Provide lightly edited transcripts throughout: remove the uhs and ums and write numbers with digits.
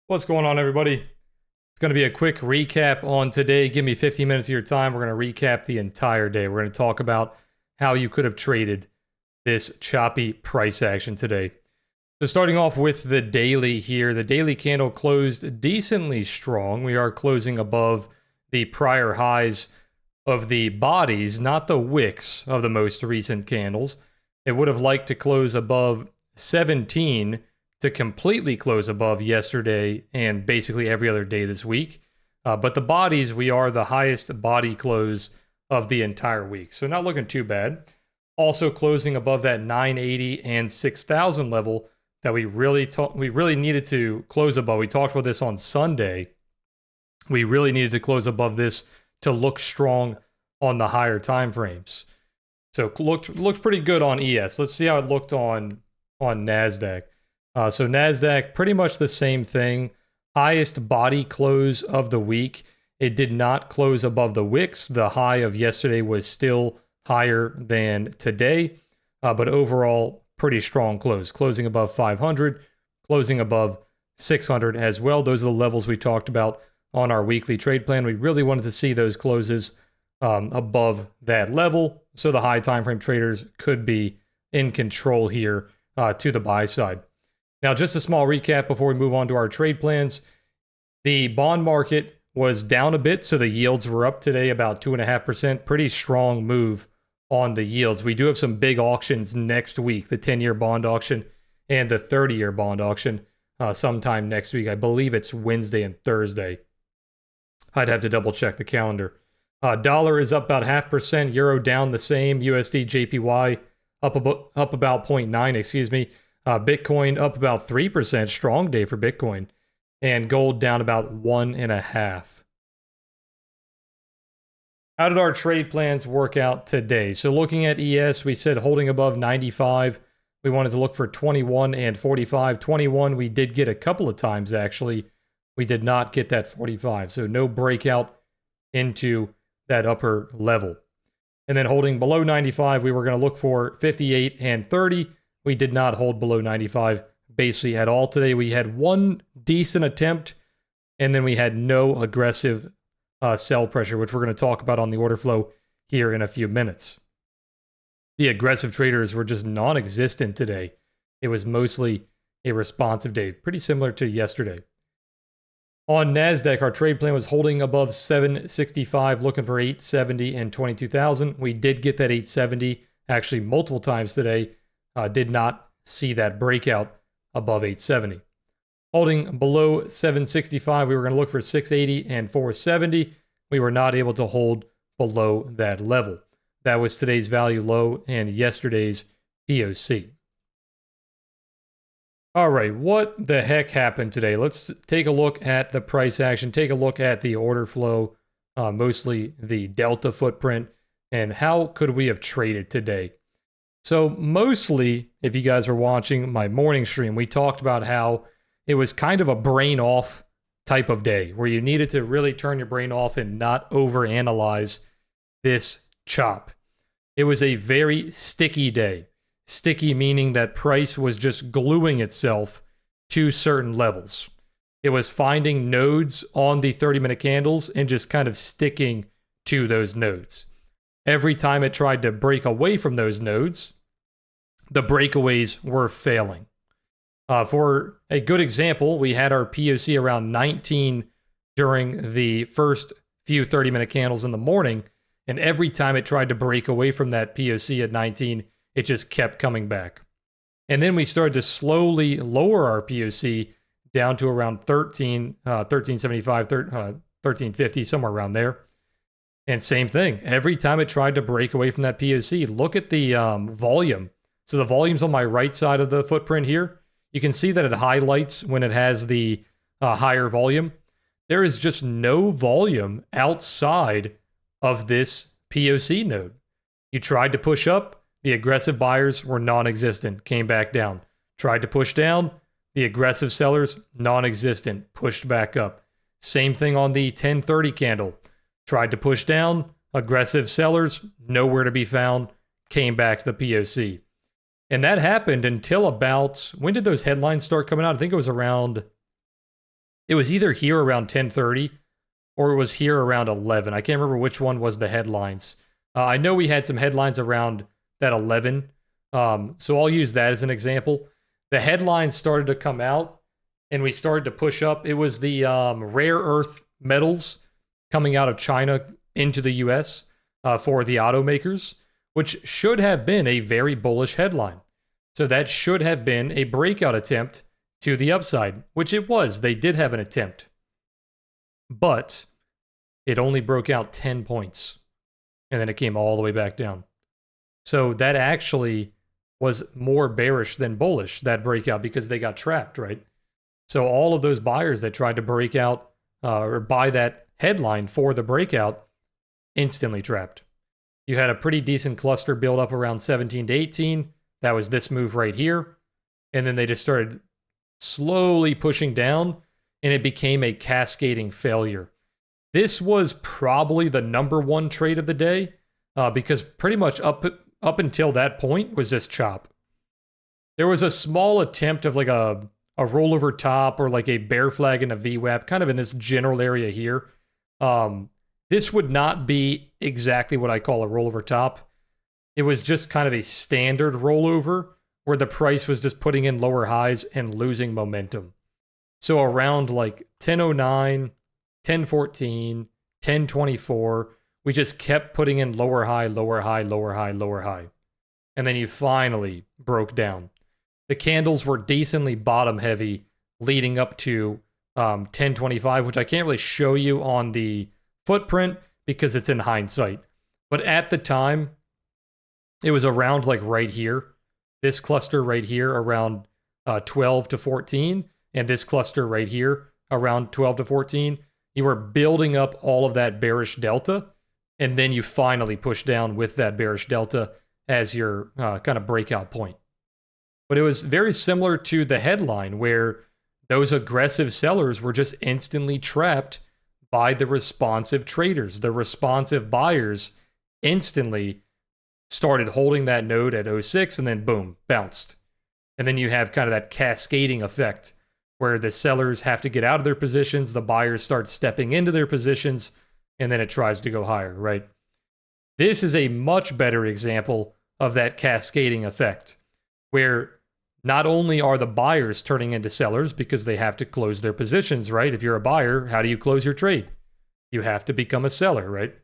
What's going on, everybody? It's going to be a quick recap on today. Give me 15 minutes of your time. We're going to recap the entire day. We're going to talk about how you could have traded this choppy price action today. So starting off with the daily here, the daily candle closed decently strong. We are closing above the prior highs of the bodies, not the wicks of the most recent candles. It would have liked to close above 17 to completely close above yesterday and basically every other day this week. But the bodies, we are the highest body close of the entire week. So not looking too bad. Also closing above that 980 and 6,000 level that we really needed to close above. We talked about this on Sunday. We really needed to close above this to look strong on the higher time frames. So looked pretty good on ES. Let's see how it looked on NASDAQ. So NASDAQ, pretty much the same thing. Highest body close of the week. It did not close above the wicks. The high of yesterday was still higher than today, but overall, pretty strong close. Closing above 500, closing above 600 as well. Those are the levels we talked about on our weekly trade plan. We really wanted to see those closes above that level, so the high time frame traders could be in control here to the buy side. Now, just a small recap before we move on to our trade plans. The bond market was down a bit, so the yields were up today about 2.5%. Pretty strong move on the yields. We do have some big auctions next week, the 10-year bond auction and the 30-year bond auction sometime next week. I believe it's Wednesday and Thursday. I'd have to double check the calendar. Dollar is up about 0.5%, euro down the same, USD JPY up about 0.9, excuse me. Bitcoin up about 3%, strong day for Bitcoin, and gold down about 1.5%. How did our trade plans work out today? So looking at ES, we said holding above 95. We wanted to look for 21 and 45. 21 we did get a couple of times, actually. We did not get that 45, so no breakout into that upper level. And then holding below 95, we were going to look for 58 and 30. We did not hold below 95 basically at all today. We had one decent attempt, and then we had no aggressive sell pressure, which we're going to talk about on the order flow here in a few minutes. The aggressive traders were just non-existent today. It was mostly a responsive day, pretty similar to yesterday. On NASDAQ, our trade plan was holding above 765, looking for 870 and 22,000. We did get that 870 actually multiple times today. Did not see that breakout above 870. Holding below 765, we were going to look for 680 and 470. We were not able to hold below that level. That was today's value low and yesterday's POC. All right, what the heck happened today? Let's take a look at the price action, take a look at the order flow, mostly the delta footprint, and how could we have traded today? So mostly, if you guys were watching my morning stream, we talked about how it was kind of a brain off type of day where you needed to really turn your brain off and not overanalyze this chop. It was a very sticky day. Sticky meaning that price was just gluing itself to certain levels. It was finding nodes on the 30-minute candles and just kind of sticking to those nodes. Every time it tried to break away from those nodes, the breakaways were failing. For a good example, we had our POC around 19 during the first few 30-minute candles in the morning, and every time it tried to break away from that POC at 19, it just kept coming back. And then we started to slowly lower our POC down to around 1375, 1350, somewhere around there. And same thing. Every time it tried to break away from that POC, look at the volume. So the volume's on my right side of the footprint here. You can see that it highlights when it has the higher volume. There is just no volume outside of this POC node. You tried to push up, the aggressive buyers were non-existent, came back down. Tried to push down, the aggressive sellers, non-existent, pushed back up. Same thing on the 1030 candle. Tried to push down, aggressive sellers, nowhere to be found, came back to the POC. And that happened until about, when did those headlines start coming out? I think it was around It was either here around 10:30 or it was here around 11. I can't remember which one was the headlines. I know we had some headlines around that 11. So I'll use that as an example. The headlines started to come out and we started to push up. It was the rare earth metals coming out of China into the US for the automakers, which should have been a very bullish headline. So that should have been a breakout attempt to the upside, which it was. They did have an attempt. But it only broke out 10 points. And then it came all the way back down. So that actually was more bearish than bullish, that breakout, because they got trapped, right? So all of those buyers that tried to break out or buy that headline for the breakout, instantly trapped. You had a pretty decent cluster build up around 17 to 18. That was this move right here. And then they just started slowly pushing down, and it became a cascading failure. This was probably the number one trade of the day because pretty much up until that point was just chop. There was a small attempt of like a rollover top or like a bear flag in a VWAP, kind of in this general area here. This would not be exactly what I call a rollover top. It was just kind of a standard rollover where the price was just putting in lower highs and losing momentum. So around like 10:09, 10:14, 10:24, we just kept putting in lower high, lower high, lower high, lower high. And then you finally broke down. The candles were decently bottom heavy leading up to 10:25, which I can't really show you on the footprint because it's in hindsight. But at the time, it was around like right here. This cluster right here around 12 to 14, and this cluster right here around 12 to 14. You were building up all of that bearish delta, and then you finally push down with that bearish delta as your kind of breakout point. But it was very similar to the headline where those aggressive sellers were just instantly trapped by the responsive traders. The responsive buyers instantly started holding that node at 06 and then boom, bounced. And then you have kind of that cascading effect where the sellers have to get out of their positions, the buyers start stepping into their positions, and then it tries to go higher, right? This is a much better example of that cascading effect where not only are the buyers turning into sellers because they have to close their positions, right? If you're a buyer, how do you close your trade? You have to become a seller, right?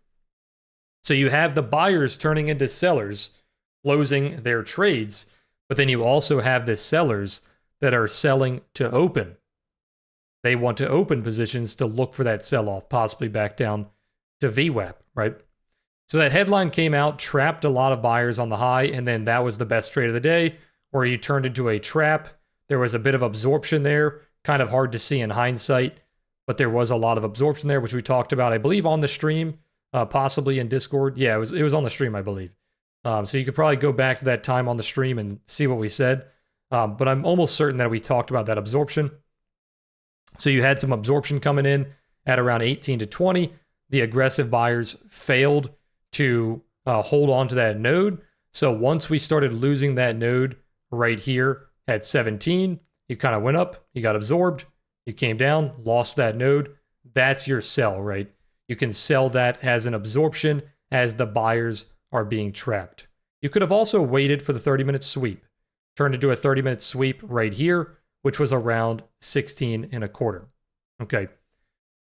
So you have the buyers turning into sellers, closing their trades, but then you also have the sellers that are selling to open. They want to open positions to look for that sell-off, possibly back down to VWAP, right? So that headline came out, trapped a lot of buyers on the high, and then that was the best trade of the day, where you turned into a trap. There was a bit of absorption there, kind of hard to see in hindsight, but there was a lot of absorption there, which we talked about, I believe, on the stream, possibly in Discord. Yeah, it was on the stream, I believe. So you could probably go back to that time on the stream and see what we said. But I'm almost certain that we talked about that absorption. So you had some absorption coming in at around 18 to 20. The aggressive buyers failed to hold on to that node. So once we started losing that node right here at 17, you kind of went up, you got absorbed, you came down, lost that node. That's your sell, right? You can sell that as an absorption as the buyers are being trapped. You could have also waited for the 30-minute sweep, turned into a 30-minute sweep right here, which was around 16 and a quarter. Okay.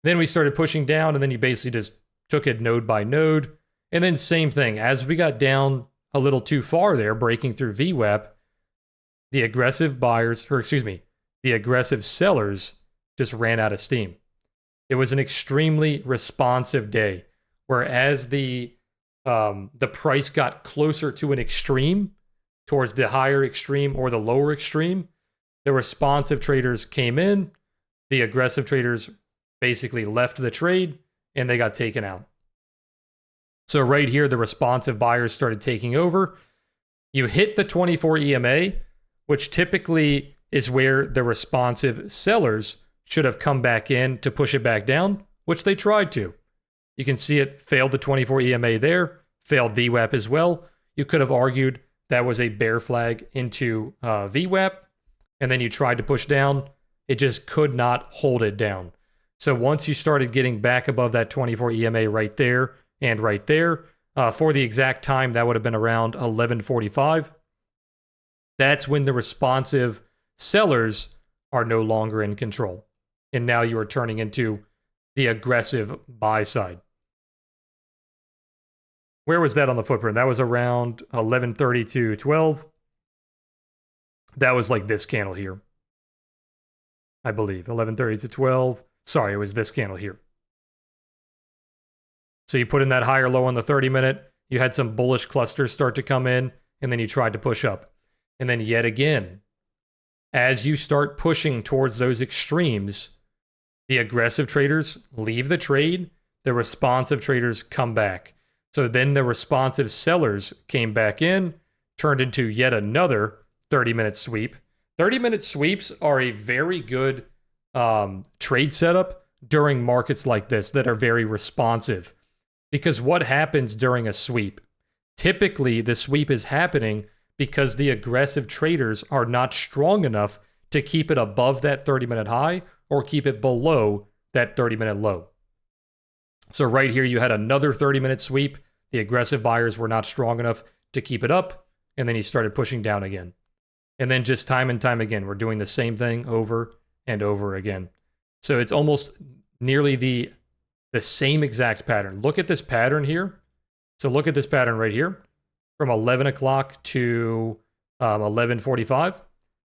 Then we started pushing down, and then you basically just took it node by node. And then same thing, as we got down a little too far there, breaking through VWAP, the aggressive buyers, or excuse me, the aggressive sellers just ran out of steam. It was an extremely responsive day, where as the price got closer to an extreme, towards the higher extreme or the lower extreme, the responsive traders came in, the aggressive traders basically left the trade, and they got taken out. So right here, the responsive buyers started taking over. You hit the 24 EMA, which typically is where the responsive sellers should have come back in to push it back down, which they tried to. You can see it failed the 24 EMA there, failed VWAP as well. You could have argued that was a bear flag into VWAP, and then you tried to push down, It just could not hold it down. So once you started getting back above that 24 EMA right there and right there, for the exact time, that would have been around 11:45. That's when the responsive sellers are no longer in control. And now you are turning into the aggressive buy side. Where was that on the footprint? That was around 11:30 to 12. That was like this candle here, I believe. 11:30 to 12. Sorry, it was this candle here. So you put in that higher low on the 30-minute. You had some bullish clusters start to come in, and then you tried to push up. And then yet again, as you start pushing towards those extremes, the aggressive traders leave the trade, the responsive traders come back. So then the responsive sellers came back in, turned into yet another 30-minute sweep. 30-minute sweeps are a very good trade setup during markets like this that are very responsive. Because what happens during a sweep? Typically, the sweep is happening because the aggressive traders are not strong enough to keep it above that 30-minute high or keep it below that 30-minute low. So right here, you had another 30-minute sweep. The aggressive buyers were not strong enough to keep it up, and then he started pushing down again. And then just time and time again, we're doing the same thing over and over again. So it's almost nearly the same exact pattern. Look at this pattern here. So look at this pattern right here. From 11 o'clock to 11:45.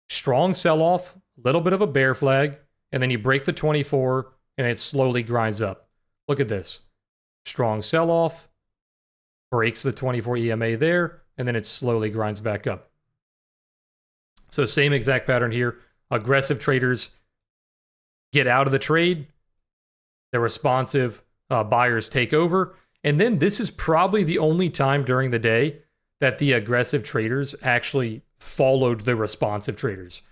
Strong sell-off, a little bit of a bear flag, and then you break the 24, and it slowly grinds up. Look at this. Strong sell-off, breaks the 24 EMA there, and then it slowly grinds back up. So same exact pattern here. Aggressive traders get out of the trade. The responsive buyers take over. And then this is probably the only time during the day that the aggressive traders actually followed the responsive traders.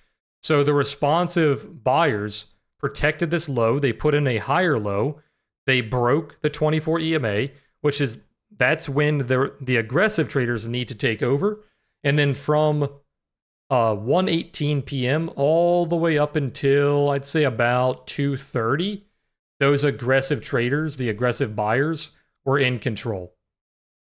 So the responsive buyers protected this low. They put in a higher low. They broke the 24 EMA, that's when the aggressive traders need to take over. And then from 1:18 p.m. all the way up until I'd say about 2:30, those aggressive traders, the aggressive buyers, were in control.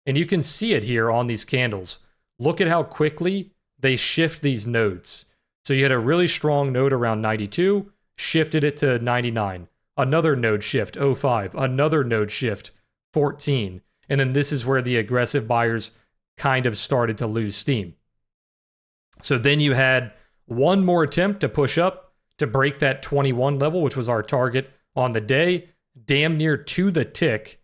And you can see it here on these candles. Look at how quickly they shift these nodes. So you had a really strong node around 92, shifted it to 99. Another node shift, 05. Another node shift, 14. And then this is where the aggressive buyers kind of started to lose steam. So then you had one more attempt to push up to break that 21 level, which was our target on the day, damn near to the tick.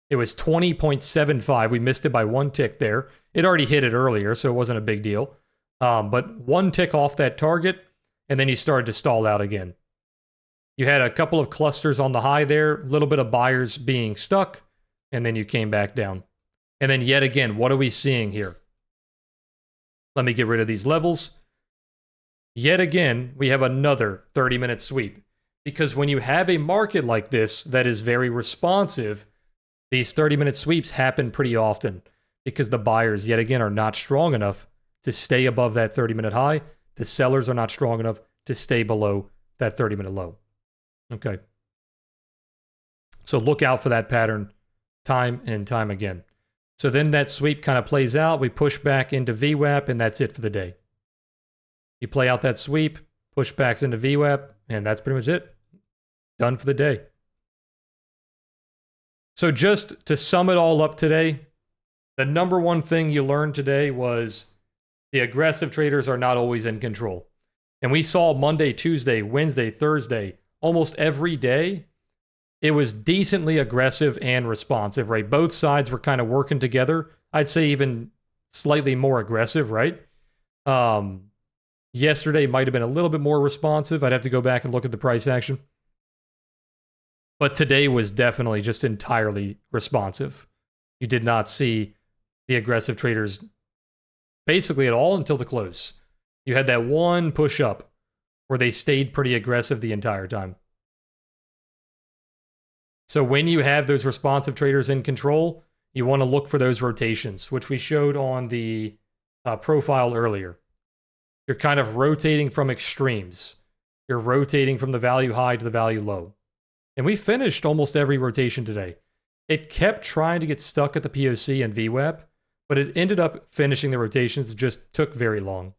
It was 20.75. We missed it by one tick there. It already hit it earlier, so it wasn't a big deal. But one tick off that target, and then you started to stall out again. You had a couple of clusters on the high there, a little bit of buyers being stuck, and then you came back down. And then yet again, what are we seeing here? Let me get rid of these levels. Yet again, we have another 30-minute sweep. Because when you have a market like this that is very responsive, these 30-minute sweeps happen pretty often because the buyers, yet again, are not strong enough to stay above that 30-minute high. The sellers are not strong enough to stay below that 30-minute low. Okay. So look out for that pattern time and time again. So then that sweep kind of plays out. We push back into VWAP, and that's it for the day. You play out that sweep, push backs into VWAP, and that's pretty much it. Done for the day. So just to sum it all up today, the number one thing you learned today was the aggressive traders are not always in control. And we saw Monday, Tuesday, Wednesday, Thursday, almost every day, it was decently aggressive and responsive, right? Both sides were kind of working together. I'd say even slightly more aggressive, right? Yesterday might have been a little bit more responsive. I'd have to go back and look at the price action. But today was definitely just entirely responsive. You did not see the aggressive traders basically at all until the close. You had that one push up where they stayed pretty aggressive the entire time. So when you have those responsive traders in control, you want to look for those rotations, which we showed on the profile earlier. You're kind of rotating from extremes. You're rotating from the value high to the value low. And we finished almost every rotation today. It kept trying to get stuck at the POC and VWAP, but it ended up finishing the rotations. It just took very long.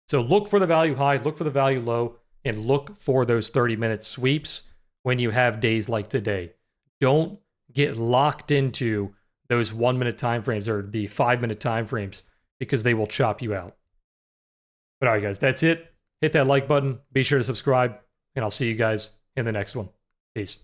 So look for the value high, look for the value low, and look for those 30-minute sweeps when you have days like today. Don't get locked into those 1 minute time frames or the 5 minute time frames because they will chop you out. But all right, guys, that's it. Hit that like button. Be sure to subscribe, and I'll see you guys in the next one. Peace.